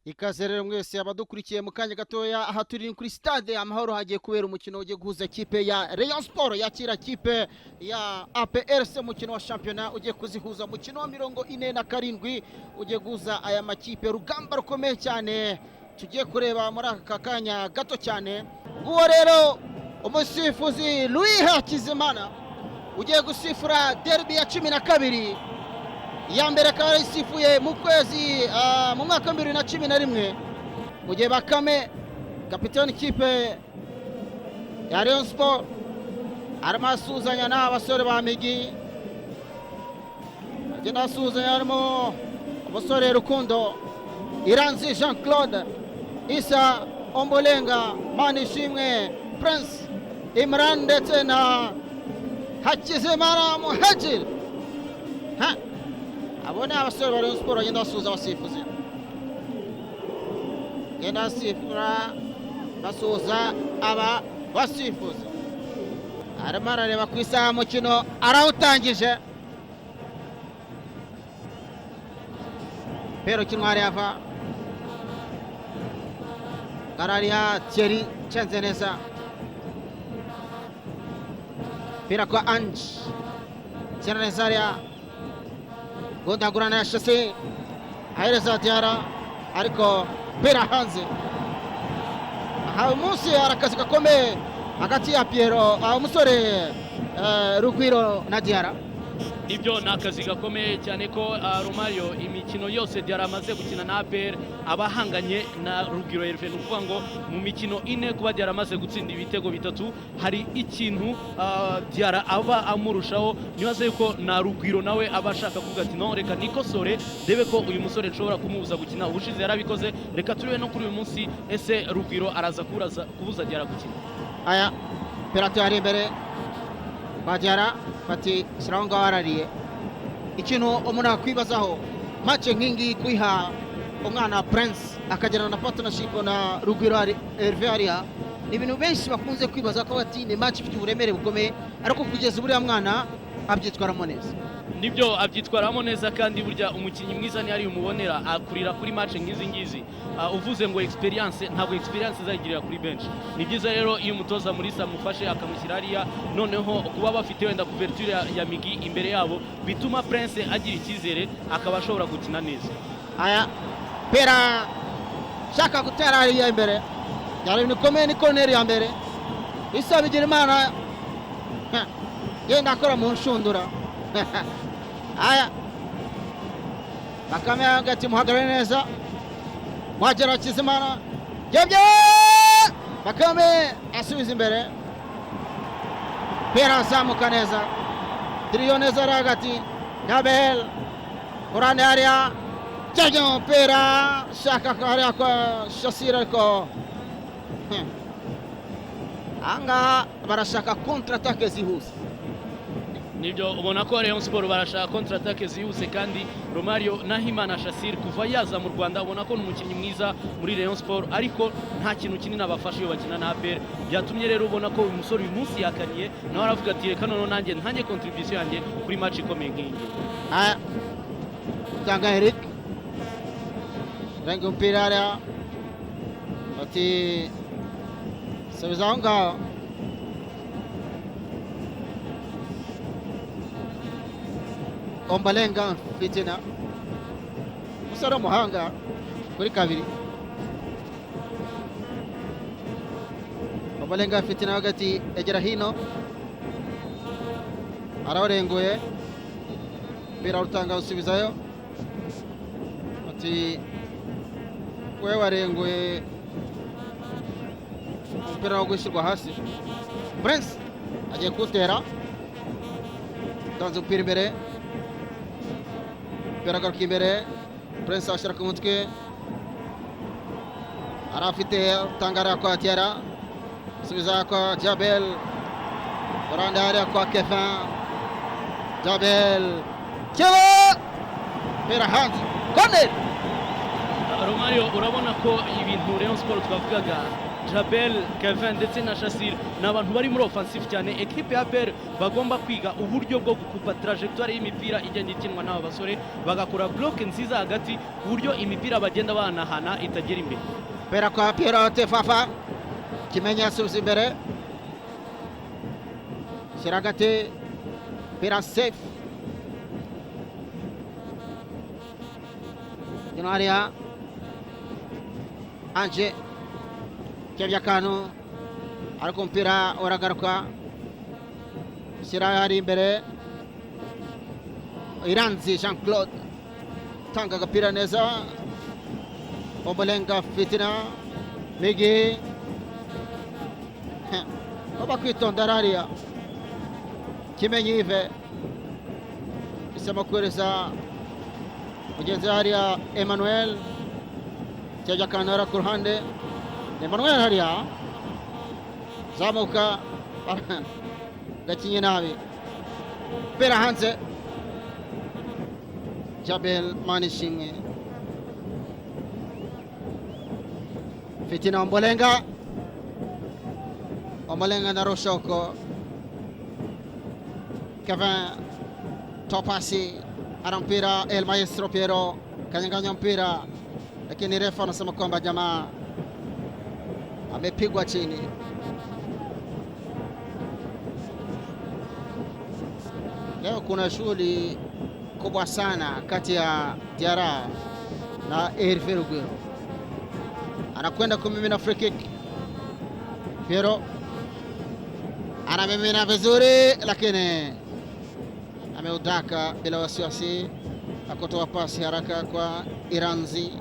Ikaze rero mwese abadukurikiye mu kanya gatoya aha turi kuri stade Amahoro hagiye kubera umukino ugiye guhuza kipe ya Rayon Sport yakira kipe ya APRC mukino wa championnat ugiye kuzihuza mukino wa 47 ugiye guhuza aya makipe rugamba rukomeye cyane tugiye kureba muri aka kanya gato cyane. Nguwo rero umusifuzi Louis Hakizimana ugiye gusifura derby ya 12 ya mbere akaba yarisifuye mu kwezi mu mwaka wa 2011 mu gihe Bakame kapiteni kipe ya Rayon Sport arimo asuzanya n'abasore ba Migi, agenda asuzanya harimo umusore Rukundo, Iranzi Jean Claude, Isa Ombolenga, Manishimwe Prince, Imran ndetse na Hakizimana Muhajir. Abone abasore ba Rayon Sport bagenda basuhuza abasifuzi, genda asifura basuhuza aba basifuzi. Arimo arareba ku isaha mukino arawutangije. Pero Kinwari ava Gararia Thierry Chenzeneza pira kwa Ange Chenzenezaria Gondagurana ya Shasi ahereza Diara ariko pira hanze. Aha munsi arakazi gakomeye hagati ya Piero umusore Rugwiro na Diara. Nibyo nakazi gakomeye cyane ko Romario imikino yose Diara amaze gukina na APR abahanganye na Rugwiro Herve, nukuvuga ngo mu mikino ine kuba Diara amaze gutsinda ibitego bitatu hari ikintu Diara aba amurushaho. Nibaze yuko na Rugwiro nawe abashaka kuvuga ati no reka nikosore debe ko uyu musore nshobora kumubuza gukina, ubushize yarabikoze, reka turiwe no kuri uyu munsi ese Rugwiro araza kubuza Diara gukina. Aya penalty ari imbere Diara bati Siraonga warariye. Ikintu umuntu akwibazaho match nkingi kwiha umwana Prince akagera na partnership na Rugwiro Herve Aria ni ibintu benshi bakunze kwibaza ko bati ni match ifite uburemere bukomeye, ariko kugeza buriya mwana abyitwaramo neza. Nibyo abyitwaramo neza, kandi burya umukinnyi mwiza ni ari umubonera akurira kuri match ngizi ngizi. Uvuze ngo experience, ntabwo experience izagirira kuri bench. Ni byiza rero iyo umutoza muri samufashe akamushyira hariya, noneho kuba bafite wenda couverture ya Migi imbere yabo bituma Prince agira icyizere akaba ashobora gukina neza. Aya pera shaka gutera hariya imbere yari nikomeye, ni corner ya mbere Isa Bigirimana yenda akora mu nshundura. Aya Bakame hagati muhagarare neza Mwagera Hakizimana Jebye Bakame asubiza imbere pera azamuka neza Trio neza hagati Gabel Kurane hariya Jebye pera shaka hariya kwa Shasira ariko anga barashaka contre attaque zihuse. Nibyo ubona ko Rayon Sport barashaka contre attaque zihuse, kandi Romario Nahimana Shasir kuva yaza mu Rwanda ubona ko n'umukinnyi mwiza muri Rayon Sport, ariko nta kintu kinini abafasha iyo bakina na APR. Byatumye rero ubona ko uyu musore uyu munsi yakaniye nawe aravuga ati reka none nanjye ntange contribution yanjye kuri match ikomeye nk'iyi. Tanga Eric renga mpira hariya ati subiza aho ngaho. Ombolenga Fitina musore w'umuhanga kuri kabiri. Ombolenga Fitina hagati egera hino arawarenguye mpira rutanga usubizayo ati wewe warenguye mpira wo gushyirwa hasi. Prince agiye kutera tanze mpira imbere Garagaruka imbere Prince ashira ku mutwe arafite tangara kwa Tiara subiza kwa Jabel Oranda hariya kwa Kevin Jabel Kiwa pera hanze corner. Romario urabona ko ibintu Rayon Sport twavugaga Jabel, Kevin ndetse na Shassir ni abantu bari muri offensive cyane. Equipe ya APR bagomba kwiga uburyo bwo gukupa trajectoire y'imipira igenda ikinwa n'aba basore, bagakora block nziza hagati ku buryo imipira bagenda banahana itagera imbere. Pera kwa Piero Tefafa, Kimenyi asubiza imbere, shyira hagati, Pera safe, ino hariya Anje Kevya Kanu, ariko umupira uragaruka, shyira hari imbere, Iranzi Jean Claude, tanga agapira neza, Ombolenga Fitina, Migi baba kwitonda hariya, Kimenyi Yves isema kohereza mugenzi hariya Emmanuel, Kevya Kanu ku ruhande, Emmanuel hariya zamuka gakinye nabi, pera hanze, Jabel Manishimwe, Fitina Ombolenga na Roshoko, Kevin Topasi ana mpira, El Maestro Piero kanyanganya mpira, lakini refa anasema kwamba jamaa amepigwa chini. Leo kuna shughuli kubwa sana kati ya Diarra na Hervé Rugwiro. Anakwenda kumimina free kick. Piero anamimina vizuri, lakini ameudaka bila wasiwasi, akotoa pasi haraka kwa Iranzi,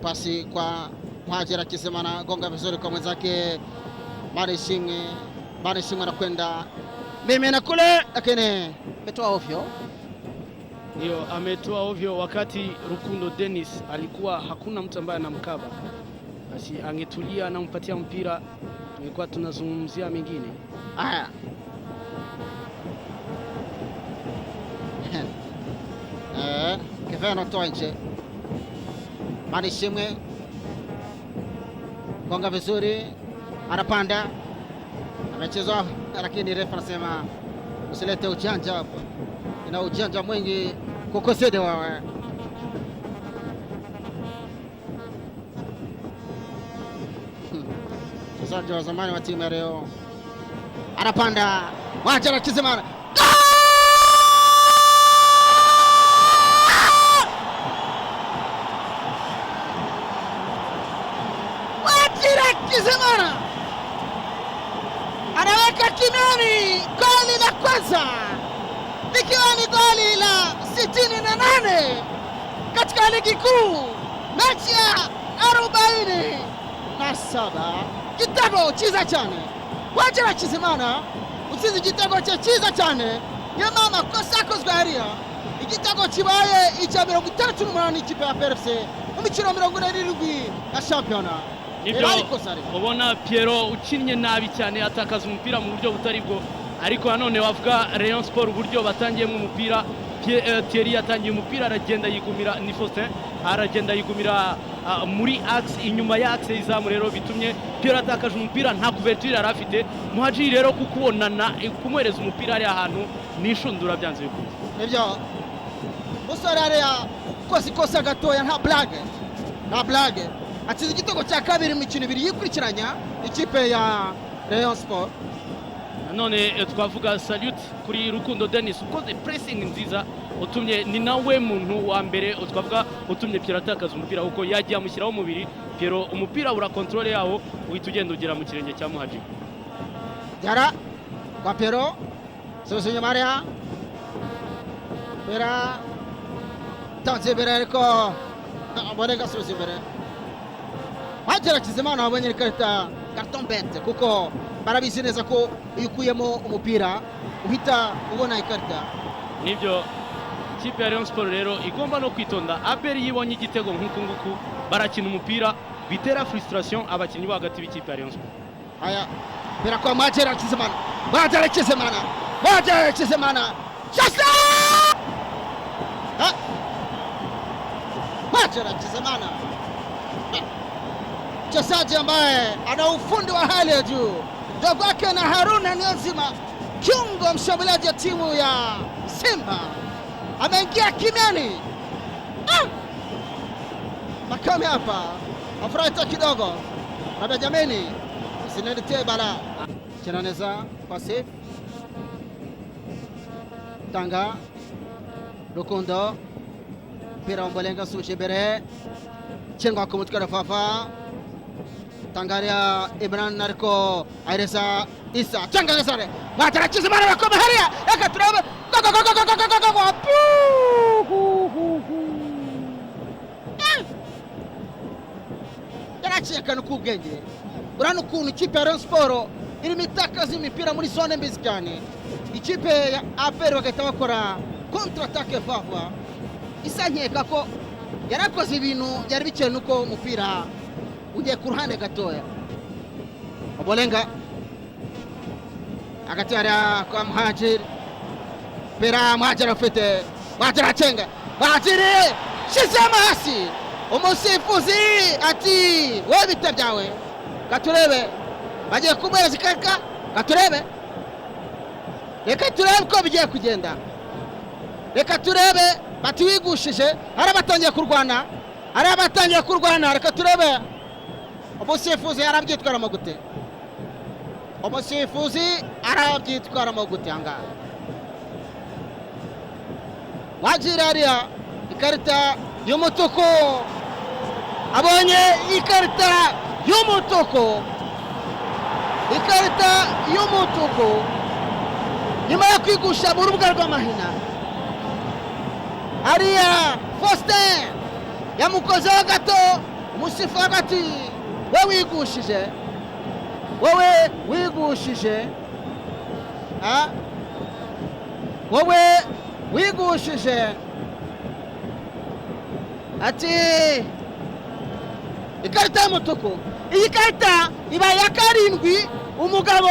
pasi kwa Muhajir Hakizimana, gonga vizuri kwa mwenzake Manishimwe. Manishimwe anakwenda mimina kule, lakini ametoa ovyo. Ndio ametoa ovyo, wakati Rukundo Dennis alikuwa hakuna mtu ambaye anamkaba, basi angetulia anampatia mpira, tungekuwa tunazungumzia mengine. Haya, Kevin anatoa nje, Manishimwe gonga vizuri, anapanda, amechezwa, lakini refa anasema usilete ujanja hapa, ina ujanja mwingi kukosede wawe. Mchezaji wa zamani wa timu ya Rayon anapanda, Muhajir Hakizimana, Muhajir Hakizimana anaweka kinani goli la kwanza, likiwa ni goli la 68 katika ligi kuu, mechi ya 47, gitego cyiza cyane. Muhajir Hakizimana usize igitego cye cyiza cyane, niyo mama kosa akozwe hariya, igitego kibaye icya 68 ikipe ya PRFC mu mikino 47 ya shampiyona. Nibyo ubona Piero ukinnye nabi cyane, atakaza umupira mu buryo butari bwo, ariko nanone wavuga Rayon Sport uburyo batangiyemo umupira. Thierry yatangiye umupira, aragenda yigumira, ni Faustin aragenda yigumira muri axe, inyuma ya axe izamu, rero bitumye Piero atakaje umupira, nta couverture yari afite. Muhajir rero kukubonana kumwereza umupira ari ahantu nishundura byanze bikunze. Nibyo musore hariya ukoze ikosa gatoya, nta blague, atsinze igitego cya kabiri mu mikino 2 yikurikiranya ikipe ya Rayon Sport. None twavuga salute kuri Rukundo Dennis ukoze pressing nziza, utumye ni nawe muntu wa mbere twavuga utumye Piero atakaza umupira, kuko yagiye amushyiraho umubiri. Piero umupira ura control yawo, uhita ugenda ugera mu kirenge cya Muhajir. Diarra kwa Piero, sose nyamaria Pera tanze imbere, ariko Ombolenga sose imbere. Muhajir Hakizimana wabonye carton bête, kuko barabizi neza ko iyo ukuyemo umupira uhita ubona ikarita. Nibyo ikipe ya Rayon Sport rero igomba no kwitonda. APR yibonye igitego nk'uku nguku, barakina umupira, bitera frustration abakinnyi bo hagati b'ikipe ya Rayon Sport. Haya, Pera kwa Muhajir Hakizimana, Shasa! Muhajir Hakizimana mchezaji ambaye ana ufundi wa hali ya juu, mdogo wake na Haruna Niyonzima, kiungo mshambuliaji wa timu ya Simba, ameingia kimiani. Makame hapa afuraita kidogo na Benjamini zinaletea bala chenaneza pasi Tanga Rukundo mpira wa Mbolenga Sujebere chenga kumutukana Fafa Tangaria Ibran Narko Aireza Isa chenga nasare watarachiza mara Makome haria akaturaba yaracheka nukugenge urano kuntu ikipe ya Rayon Sport irimo itakaza imipira muri zone mbizikane, ikipe ya APR bagahita bakora contre attaque Fafa isa nkeka ko yarakoze ibintu byari bikenewe nuko umupira ugiye ku ruhande gatoya. Obolenga agatara kwa Muhajiri pera Muhajiri afite Muhajiri chenga Muhajiri shizama hasi umusifuzi ati wewe bita byawe katurebe bagiye kumwereza ikarita katurebe reka turebe ko bigiye kugenda reka turebe bati wigushije arabatangiye kurwana reka turebe umusifuzi arabyitwaramo gute anga Muhajiri ariya ikarita y'umutuku abonye ikarita y'umutuku nyuma yo kwigusha mu rubuga rw'amahina. Ariya Faustin yamukozeho gato umusifu hagati wowe wigushije ati ikarita y'umutuku. Iyi karita iba ya karindwi umugabo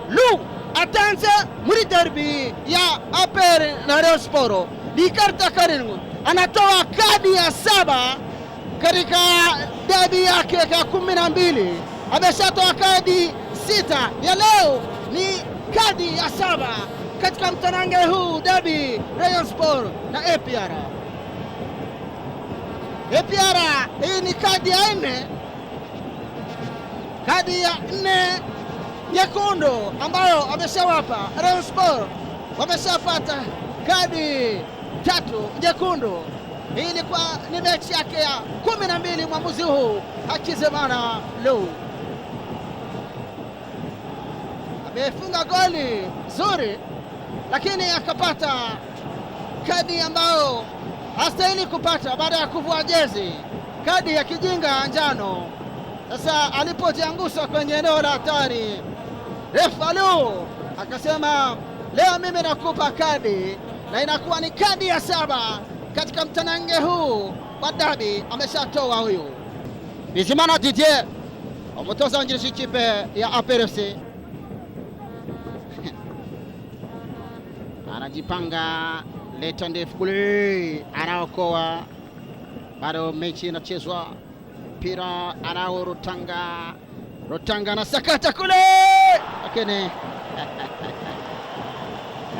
Lu atanze muri derby ya APR na Rayon Sport. Ni karita karindwi, anatoa kadi ya 7 katika derby yake ya 12. Ameshatoa kadi 6, ya leo ni kadi ya 7 katika mtanange huu derby Rayon Sport na APR. Hii ni kadi ya 4, nyekundu ambayo ameshawapa Rayon Sport. Wameshapata kadi 3 nyekundu. Hii ni mechi yake ya 12 mwamuzi huu Hakizimana Lu. Amefunga goli zuri, lakini akapata kadi ambayo hastahili kupata baada ya kuvua jezi, kadi ya kijinga njano. Sasa alipojiangusha kwenye eneo la hatari, refa Lu akasema leo mimi nakupa kadi, na inakuwa ni kadi ya 7 katika mtanange huu wa dabi. Ameshatoa huyu Bizimana Didier, umutoza wungirije ikipe ya APR FC. Anajipanga leta ndefu kule, anaokoa, bado mechi inachezwa, mpira anao Rutanga na sakata kule, lakini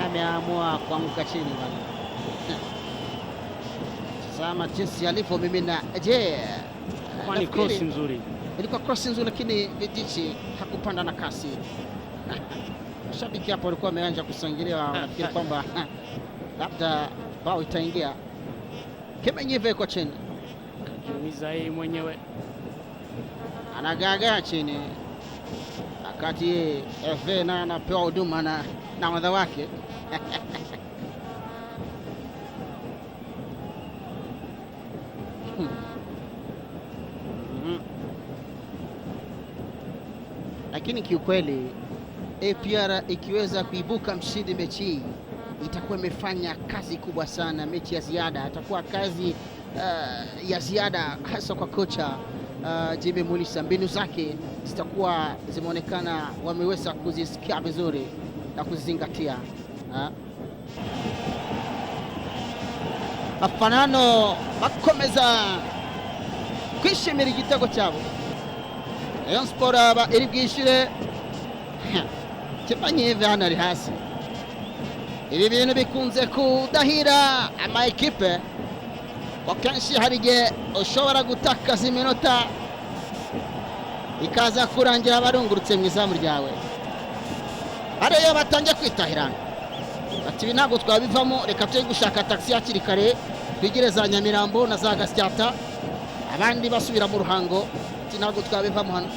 ameamua kuanguka chini bwana. Tazama jinsi alivyomimina. Kwani cross nzuri, ilikuwa cross nzuri, lakini Vidichi hakupanda na kasi. Mashabiki hapo walikuwa wameanza kusangilia, wanafikiri kwamba labda bao itaingia. Kimenyive kwa chini, kajiumiza yeye mwenyewe, anagagaa chini, wakati FA na anapewa huduma na wadha wake. Lakini kiukweli APR ikiweza kuibuka mshindi mechi hii itakuwa imefanya kazi kubwa sana. Mechi ya ziada itakuwa kazi ya ziada, hasa kwa kocha Jimmy Mulisa. Mbinu zake zitakuwa zimeonekana wameweza kuzisikia vizuri na kuzizingatia. Mafanano bakomeza kwishimira igitego cyabo. Rayon Sport aba iri bwishyure Kipanyeve hano ari hasi. Ibi bintu bikunze kudahira ama ekipe, akenshi hari igihe ushobora gutakaza iminota ikaza kurangira barungurutse mu izamu ryawe. Hariyo batangiye kwitahirana ati ibi ntabwo twabivamo, reka tujye gushaka taxi hakiri kare twigire za Nyamirambo na za Gasyata, abandi basubira mu Ruhango. Ati ntabwo twabivamo hano,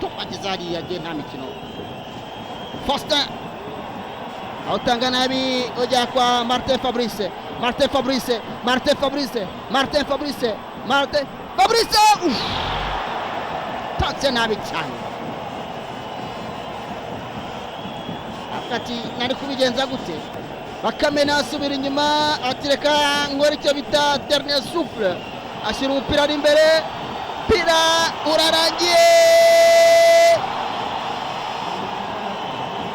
tupageze hariya nge nta mikino. Faustin awutanga nabi ujya kwa Martin Fabrice. Tatse nabi cyane, ati nari kubigenza gute? Bakamena asubira inyuma ati reka nkore icyo bita dernier souffle, ashyira umupira ari imbere, mpira urarangiye.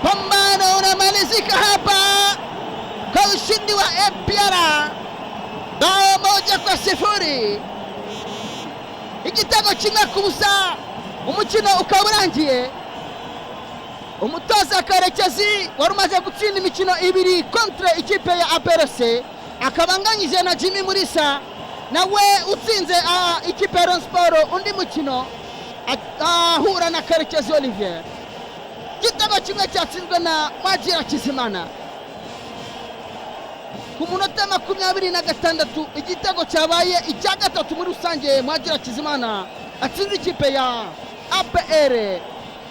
Pambano unamalizika hapa kwa ushindi wa APR bao 1-0, igitego kimwe ku busa, umukino ukaba urangiye. Umutoza Karekezi wari umaze gutsinda imikino 2 kontre ikipe ya APRC, akabanganyije na Jimmy Mulisa nawe utsinze ikipe ya Rayon Sport undi mukino ahura na Karekezi Olivier. Igitego kimwe cyatsinzwe na Mwagira Kizimana ku munota 26, igitego cyabaye icya gatatu muri rusange. Mwagira Kizimana atsinze ikipe ya APR,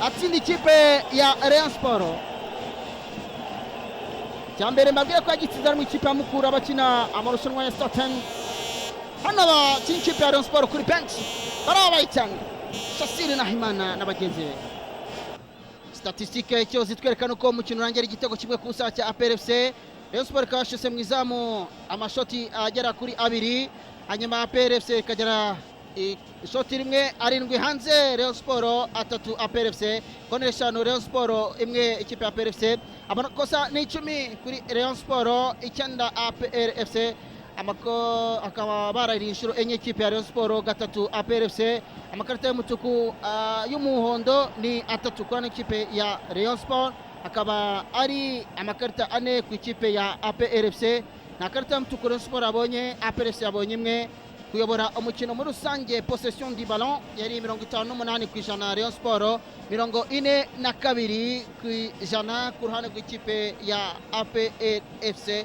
atsinda ikipe ya Rayon Sport. Cyambere mbabwire ko yagitsindana mu ikipe ya Mukura bakina amarushanwa ya Stockton. Hano abakina ikipe ya Rayon Sport kuri bench barabaye cyane, Shasiri na Himana na bagenzi be. Statistique cyo zitwerekana uko umukino urangira igitego kimwe ku busa cya APRFC. Rayon Sport kashise mu izamu amashoti agera kuri 2, hanyuma APRFC ikagera ishoti rimwe 7 hanze, Rayon Sport 3 APRFC. Kone 5 Rayon Sport 1 ikipe ya APRFC. Amakosa ni 10 kuri Rayon Sport 9 APRFC. Akaba barari inshuro enye ikipe ya Rayon Sport 3 APRFC. Amakarita y'umutuku y'umuhondo ni 3 kwa ikipe ya Rayon Sport, akaba ari amakarita 4 ku ikipe ya APRFC. Na karita y'umutuku Rayon Sport abonye, APRFC abonye 1. Kuyobora umukino muri rusange possession du ballon yari 58% Rayon Sport 42% ku ruhande rw'ikipe ya APRFC.